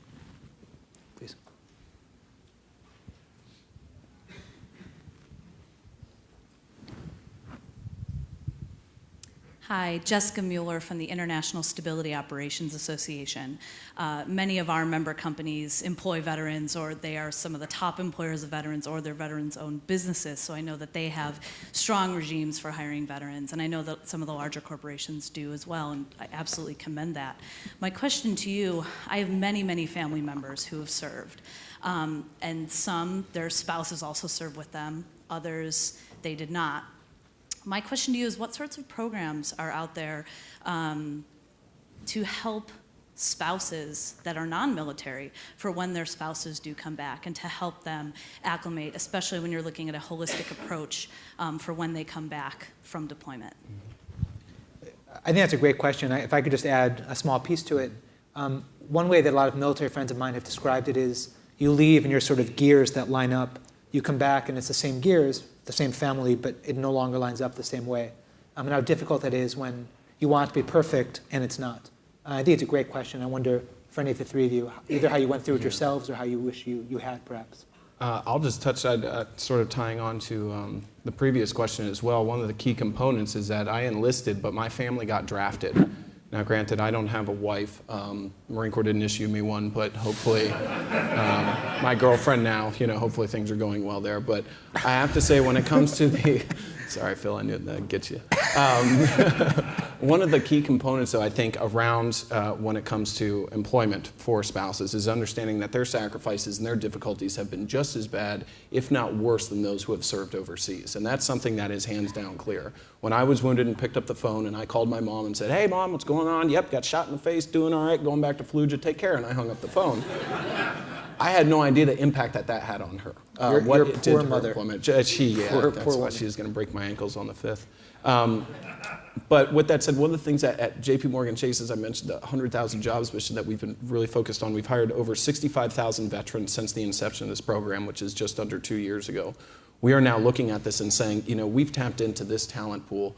Hi, Jessica Mueller from the International Stability Operations Association. Many of our member companies employ veterans, or they are some of the top employers of veterans, or they're veterans-owned businesses, so I know that they have strong regimes for hiring veterans, and I know that some of the larger corporations do as well, and I absolutely commend that. My question to you, I have many, many family members who have served, and some, their spouses also served with them, others, they did not. My question to you is, what sorts of programs are out there to help spouses that are non-military for when their spouses do come back, and to help them acclimate, especially when you're looking at a holistic approach for when they come back from deployment? I think that's a great question. If I could just add a small piece to it. One way that a lot of military friends of mine have described it is you leave and you're sort of gears that line up. You come back and it's the same gears, the same family, but it no longer lines up the same way. And how difficult that is when you want it to be perfect and it's not. I think it's a great question. I wonder, for any of the three of you, either how you went through it yourselves or how you wish you had, perhaps. I'll just touch that, sort of tying on to the previous question as well. One of the key components is that I enlisted, but my family got drafted. Now, granted, I don't have a wife. Marine Corps didn't issue me one, but hopefully, my girlfriend now, hopefully things are going well there. But I have to say, when it comes to the, sorry, Phil, I knew that gets you. One of the key components, though, I think, around when it comes to employment for spouses is understanding that their sacrifices and their difficulties have been just as bad, if not worse, than those who have served overseas. And that's something that is hands down clear. When I was wounded and picked up the phone and I called my mom and said, "Hey, Mom, what's going on?" "Yep, got shot in the face, doing all right, going back to Fallujah, take care," and I hung up the phone. I had no idea the impact that had on her. Your poor mother. That's why she was going to break my ankles on the 5th. But with that said, one of the things at JP Morgan Chase, as I mentioned, the 100,000 jobs mission that we've been really focused on, we've hired over 65,000 veterans since the inception of this program, which is just under 2 years ago. We are now looking at this and saying, we've tapped into this talent pool,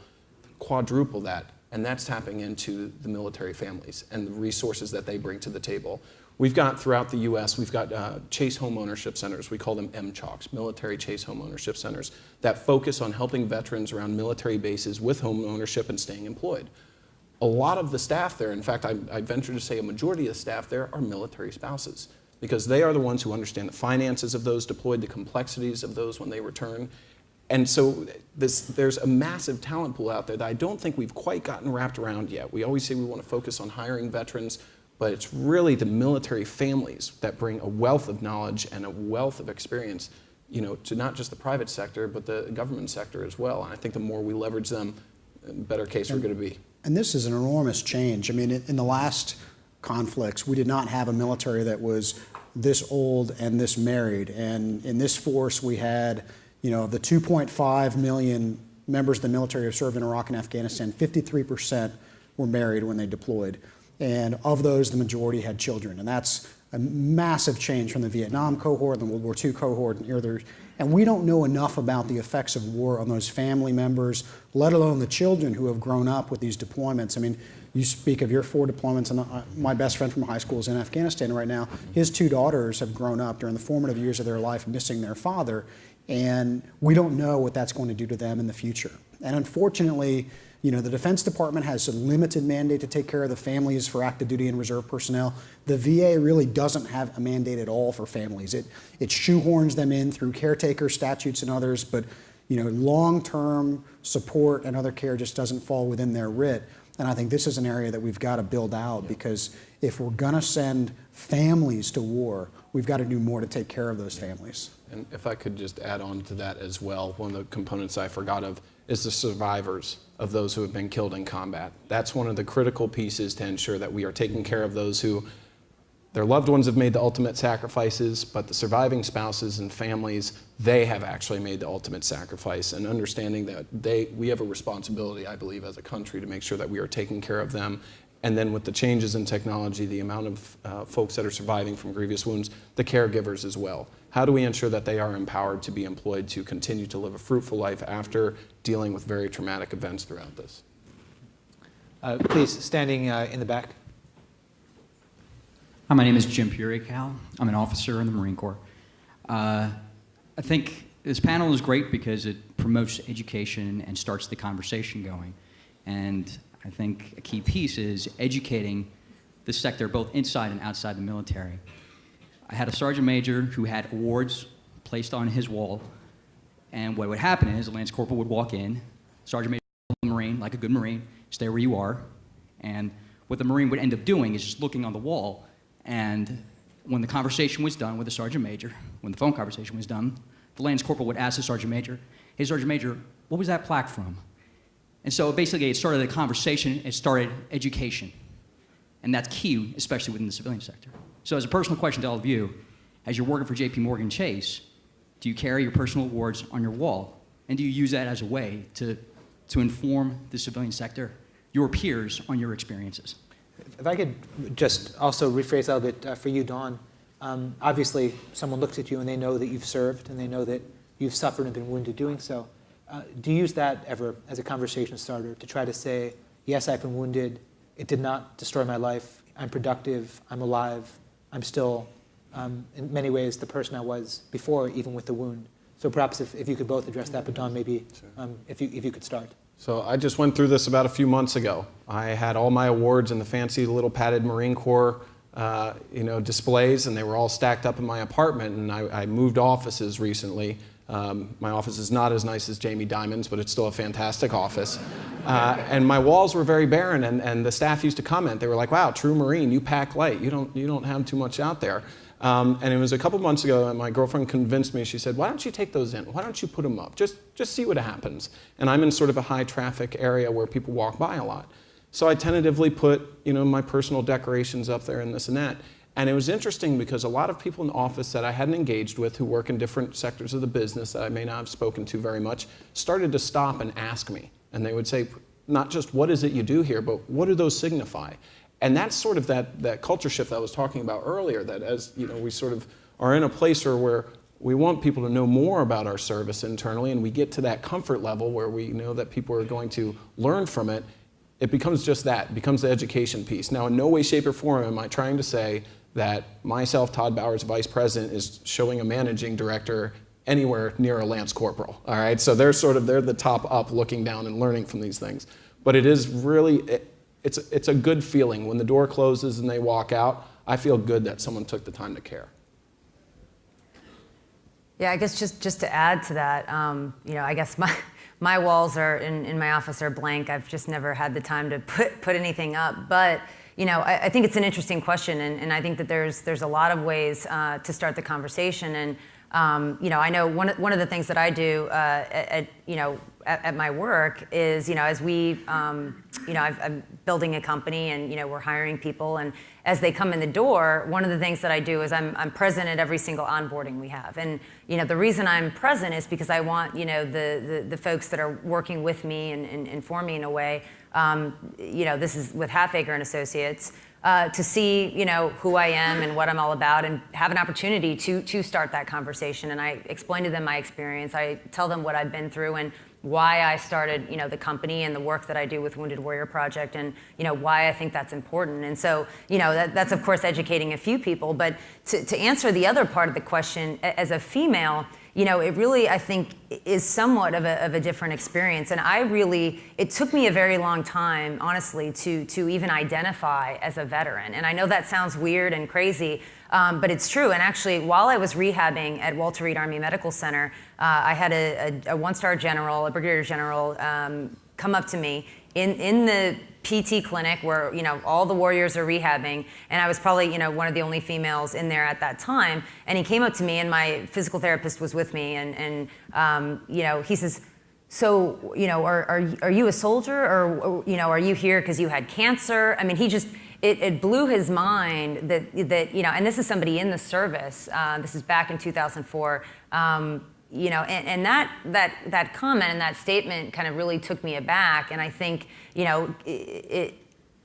quadruple that, and that's tapping into the military families and the resources that they bring to the table. We've got, throughout the U.S., we've got Chase Home Ownership Centers. We call them MCHOCs, Military Chase Home Ownership Centers, that focus on helping veterans around military bases with home ownership and staying employed. A lot of the staff there, in fact, I venture to say a majority of the staff there are military spouses, because they are the ones who understand the finances of those deployed, the complexities of those when they return. And so there's a massive talent pool out there that I don't think we've quite gotten wrapped around yet. We always say we want to focus on hiring veterans, but it's really the military families that bring a wealth of knowledge and a wealth of experience, to not just the private sector, but the government sector as well. And I think the more we leverage them, the better case we're going to be. And this is an enormous change. I mean, in the last conflicts, we did not have a military that was this old and this married. And in this force, we had, the 2.5 million members of the military who served in Iraq and Afghanistan, 53% were married when they deployed. And of those, the majority had children. And that's a massive change from the Vietnam cohort, the World War II cohort, and others. And we don't know enough about the effects of war on those family members, let alone the children who have grown up with these deployments. I mean, you speak of your 4 deployments, and my best friend from high school is in Afghanistan right now. His 2 daughters have grown up during the formative years of their life missing their father, and we don't know what that's going to do to them in the future. And unfortunately, the Defense Department has a limited mandate to take care of the families for active duty and reserve personnel. The VA really doesn't have a mandate at all for families. It shoehorns them in through caretaker statutes and others, but long-term support and other care just doesn't fall within their writ. And I think this is an area that we've got to build out, because if we're going to send families to war, we've got to do more to take care of those families. And if I could just add on to that as well, one of the components I forgot of is the survivors of those who have been killed in combat. That's one of the critical pieces to ensure that we are taking care of those who, their loved ones have made the ultimate sacrifices, but the surviving spouses and families, they have actually made the ultimate sacrifice, and understanding that we have a responsibility, I believe, as a country to make sure that we are taking care of them. And then with the changes in technology, the amount of folks that are surviving from grievous wounds, the caregivers as well. How do we ensure that they are empowered to be employed to continue to live a fruitful life after dealing with very traumatic events throughout this? Please, standing in the back. Hi, my name is Jim Purical. I'm an officer in the Marine Corps. I think this panel is great because it promotes education and starts the conversation going. And I think a key piece is educating the sector both inside and outside the military. I had a sergeant major who had awards placed on his wall, and what would happen is a Lance Corporal would walk in, Sergeant Major, Marine, like a good Marine, stay where you are, and what the Marine would end up doing is just looking on the wall, and when the conversation was done with the Sergeant Major, when the phone conversation was done, the Lance Corporal would ask the Sergeant Major, "Hey, Sergeant Major, what was that plaque from?" And so basically it started a conversation, it started education. And that's key, especially within the civilian sector. So as a personal question to all of you, as you're working for JP Morgan Chase, do you carry your personal awards on your wall? And do you use that as a way to inform the civilian sector, your peers, on your experiences? If I could just also rephrase that a bit for you, Dawn. Obviously, someone looks at you and they know that you've served and they know that you've suffered and been wounded doing so. Do you use that ever as a conversation starter to try to say, yes, I've been wounded, it did not destroy my life, I'm productive, I'm alive, I'm still, in many ways, the person I was before, even with the wound? So perhaps if you could both address that, but Dawn, maybe if you could start. So I just went through this about a few months ago. I had all my awards in the fancy little padded Marine Corps displays, and they were all stacked up in my apartment, and I moved offices recently. My office is not as nice as Jamie Dimon's, but it's still a fantastic office. And my walls were very barren, and the staff used to comment. They were like, "Wow, true Marine, you pack light. You don't have too much out there." And it was a couple months ago, and my girlfriend convinced me. She said, "Why don't you take those in? Why don't you put them up? Just see what happens." And I'm in sort of a high traffic area where people walk by a lot. So I tentatively put my personal decorations up there and this and that. And it was interesting because a lot of people in the office that I hadn't engaged with, who work in different sectors of the business that I may not have spoken to very much, started to stop and ask me. And they would say, not just what is it you do here, but what do those signify? And that's sort of that culture shift that I was talking about earlier, that as we sort of are in a place where we want people to know more about our service internally, and we get to that comfort level where we know that people are going to learn from it. It becomes just that, it becomes the education piece. Now, in no way, shape, or form am I trying to say that myself, Todd Bowers, vice president, is showing a managing director anywhere near a Lance Corporal, all right? So they're the top up looking down and learning from these things. But it is really, it's a good feeling. When the door closes and they walk out, I feel good that someone took the time to care. Yeah, I guess just to add to that, I guess my walls are in my office are blank. I've just never had the time to put anything up. But I think it's an interesting question, and I think that there's a lot of ways to start the conversation. And I know one of the things that I do at my work is as we I'm building a company, and we're hiring people, and as they come in the door, one of the things that I do is I'm present at every single onboarding we have. And the reason I'm present is because I want the folks that are working with me and for me in a way, this is with Halfacre and Associates, to see who I am and what I'm all about, and have an opportunity to start that conversation. And I explain to them my experience. I tell them what I've been through and why I started the company and the work that I do with Wounded Warrior Project, and why I think that's important. And so that's of course educating a few people. But to answer the other part of the question, as a female, it really, I think, is somewhat of a different experience. And it took me a very long time, honestly, to even identify as a veteran. And I know that sounds weird and crazy, but it's true. And actually, while I was rehabbing at Walter Reed Army Medical Center, I had a one-star general, a brigadier general, come up to me in the PT clinic where, all the warriors are rehabbing, and I was probably, one of the only females in there at that time. And he came up to me, and my physical therapist was with me, and he says, so, are you a soldier, or are you here because you had cancer? I mean, it blew his mind that and this is somebody in the service. This is back in 2004. And that comment and that statement kind of really took me aback. And I think,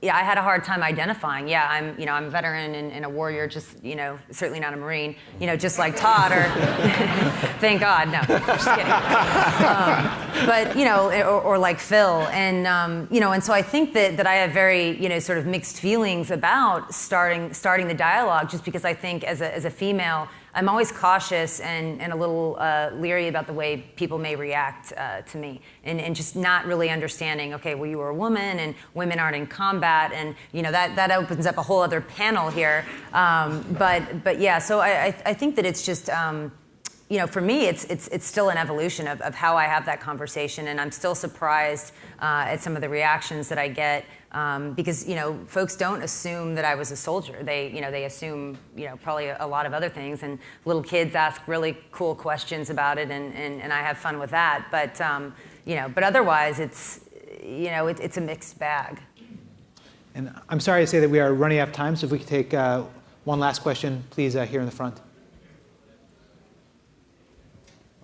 I had a hard time identifying. Yeah, I'm a veteran and a warrior, just, certainly not a Marine, just like Todd, or thank God, no, just kidding. But, or like Phil. And, and so I think that I have very, sort of mixed feelings about starting the dialogue, just because I think as a female, I'm always cautious and a little leery about the way people may react to me, and just not really understanding, okay, well, you were a woman and women aren't in combat, and that opens up a whole other panel here. But yeah, so I think that it's just for me, it's still an evolution of how I have that conversation, and I'm still surprised at some of the reactions that I get. Because folks don't assume that I was a soldier. They assume probably a lot of other things, and little kids ask really cool questions about it, and I have fun with that. But but otherwise it's a mixed bag. And I'm sorry to say that we are running out of time, so if we could take one last question, please, here in the front.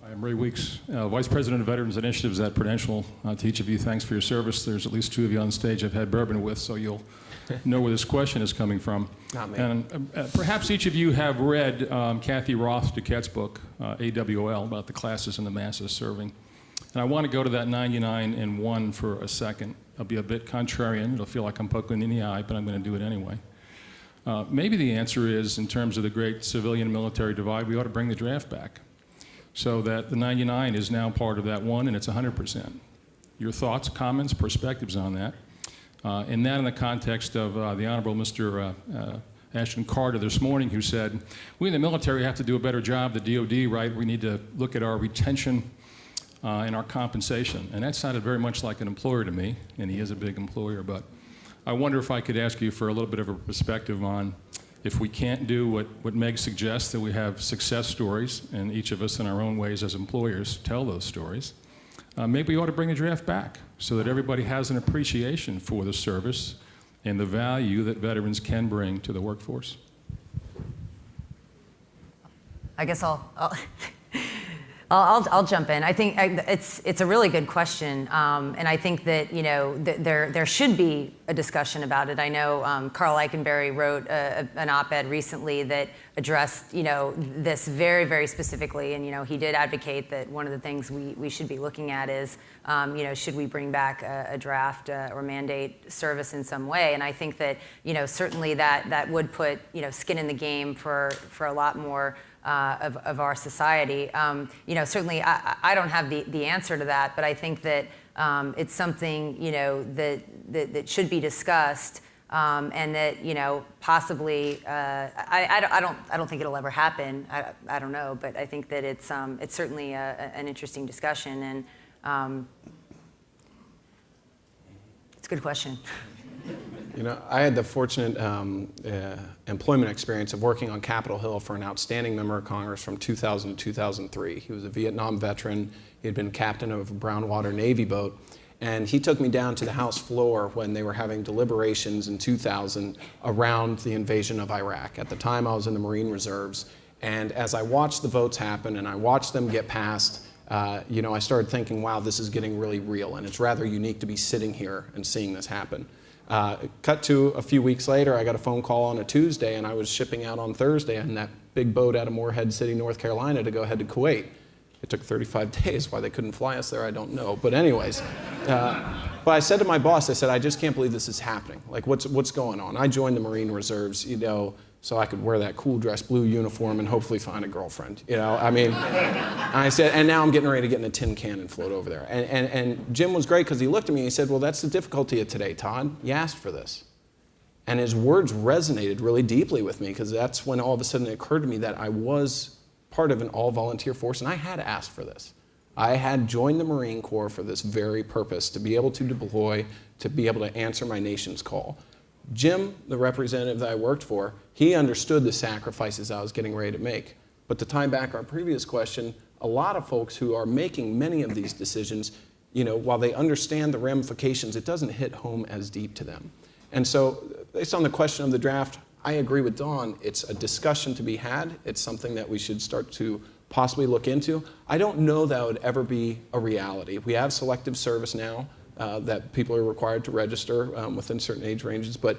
I'm Ray Weeks, Vice President of Veterans Initiatives at Prudential. To each of you, thanks for your service. There's at least two of you on stage I've had bourbon with, so you'll know where this question is coming from. Not me. And perhaps each of you have read Kathy Roth Duquette's book, AWOL, about the classes and the masses serving. And I want to go to that 99 and 1 for a second. I'll be a bit contrarian. It'll feel like I'm poking in the eye, but I'm going to do it anyway. Maybe the answer is, in terms of the great civilian-military divide, we ought to bring the draft back, so that the 99 is now part of that 1 and it's 100%. Your thoughts, comments, perspectives on that. And that in the context of the Honorable Mr. Ashton Carter this morning, who said, we in the military have to do a better job, the DOD, right? We need to look at our retention and our compensation. And that sounded very much like an employer to me, and he is a big employer, but I wonder if I could ask you for a little bit of a perspective on, if we can't do what Meg suggests, that we have success stories, and each of us in our own ways as employers tell those stories, maybe we ought to bring a draft back so that everybody has an appreciation for the service and the value that veterans can bring to the workforce. I guess I'll jump in. I think it's a really good question, and I think that there should be a discussion about it. I know Carl Eikenberry wrote an op-ed recently that addressed this very, very specifically, and he did advocate that one of the things we should be looking at is should we bring back a draft or mandate service in some way? And I think that certainly that would put skin in the game for a lot more of our society. Certainly I don't have the answer to that, but I think that it's something that should be discussed, and that possibly I don't think it'll ever happen. I don't know, but I think that it's certainly an interesting discussion, and it's a good question. I had the fortunate employment experience of working on Capitol Hill for an outstanding member of Congress from 2000 to 2003. He was a Vietnam veteran. He had been captain of a brown-water Navy boat. And he took me down to the House floor when they were having deliberations in 2000 around the invasion of Iraq. At the time, I was in the Marine Reserves. And as I watched the votes happen and I watched them get passed, I started thinking, wow, this is getting really real. And it's rather unique to be sitting here and seeing this happen. Cut to a few weeks later, I got a phone call on a Tuesday, and I was shipping out on Thursday on that big boat out of Morehead City, North Carolina, to go ahead to Kuwait. It took 35 days. Why they couldn't fly us there, I don't know. But anyways, but I said to my boss, I said, I just can't believe this is happening. Like, what's going on? I joined the Marine Reserves, so I could wear that cool dress blue uniform and hopefully find a girlfriend. And I said, and now I'm getting ready to get in a tin can and float over there. And Jim was great because he looked at me and he said, well, that's the difficulty of today, Todd. You asked for this. And his words resonated really deeply with me, because that's when all of a sudden it occurred to me that I was part of an all-volunteer force, and I had asked for this. I had joined the Marine Corps for this very purpose, to be able to deploy to be able to answer my nation's call. Jim, the representative that I worked for, he understood the sacrifices I was getting ready to make. But to tie back our previous question, a lot of folks who are making many of these decisions, while they understand the ramifications, it doesn't hit home as deep to them. And so, based on the question of the draft, I agree with Dawn. It's a discussion to be had. It's something that we should start to possibly look into. I don't know that would ever be a reality. We have selective service now that people are required to register within certain age ranges, but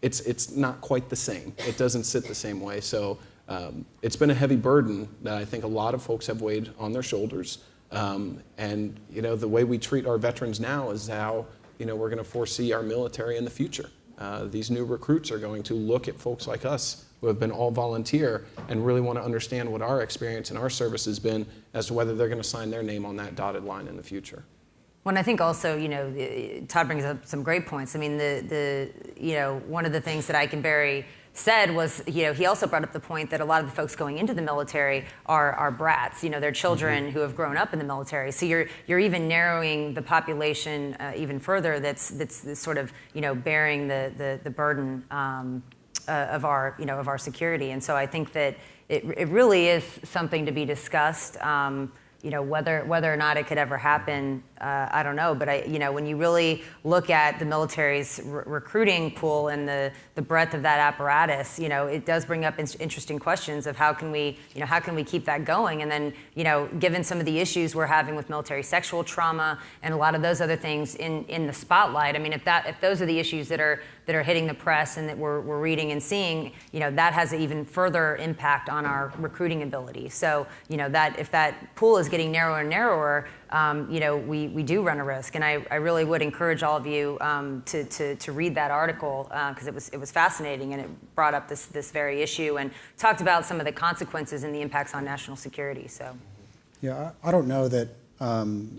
it's not quite the same. It doesn't sit the same way. So it's been a heavy burden that I think a lot of folks have weighed on their shoulders. And the way we treat our veterans now is how we're going to foresee our military in the future. These new recruits are going to look at folks like us who have been all volunteer and really want to understand what our experience and our service has been as to whether they're going to sign their name on that dotted line in the future. Well, and I think also, Todd brings up some great points. I mean, one of the things that Eikenberry said was, he also brought up the point that a lot of the folks going into the military are brats. They're children who have grown up in the military. So you're even narrowing the population even further. That's sort of bearing the burden of our security. And so I think that it really is something to be discussed. Whether or not it could ever happen, I don't know. But when you really look at the military's recruiting pool and the breadth of that apparatus, it does bring up interesting questions of how can we keep that going? And then, given some of the issues we're having with military sexual trauma and a lot of those other things in the spotlight, I mean, if those are the issues that are hitting the press and that we're reading and seeing, that has an even further impact on our recruiting ability. So, that if that pool is getting narrower and narrower, we do run a risk. And I really would encourage all of you to read that article because it was fascinating and it brought up this very issue and talked about some of the consequences and the impacts on national security. So, yeah, I don't know that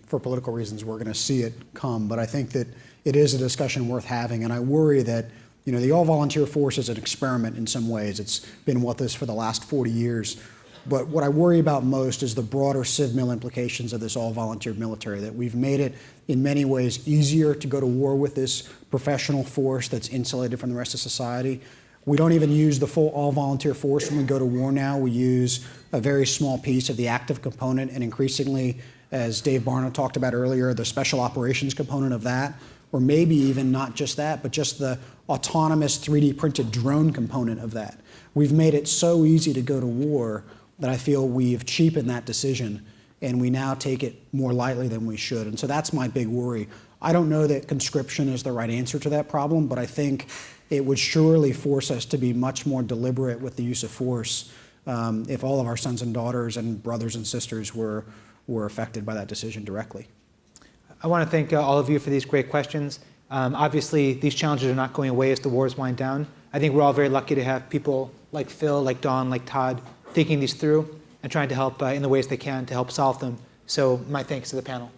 for political reasons we're going to see it come, but I think that it is a discussion worth having, and I worry that the all-volunteer force is an experiment in some ways. It's been this for the last 40 years. But what I worry about most is the broader civ-mil implications of this all-volunteer military, that we've made it in many ways easier to go to war with this professional force that's insulated from the rest of society. We don't even use the full all-volunteer force when we go to war now. We use a very small piece of the active component, and increasingly, as Dave Barno talked about earlier, the special operations component of that, or maybe even not just that, but just the autonomous 3D printed drone component of that. We've made it so easy to go to war that I feel we've cheapened that decision, and we now take it more lightly than we should. And so that's my big worry. I don't know that conscription is the right answer to that problem, but I think it would surely force us to be much more deliberate with the use of force if all of our sons and daughters and brothers and sisters were affected by that decision directly. I want to thank all of you for these great questions. Obviously, these challenges are not going away as the wars wind down. I think we're all very lucky to have people like Phil, like Dawn, like Todd, thinking these through and trying to help in the ways they can to help solve them. So my thanks to the panel.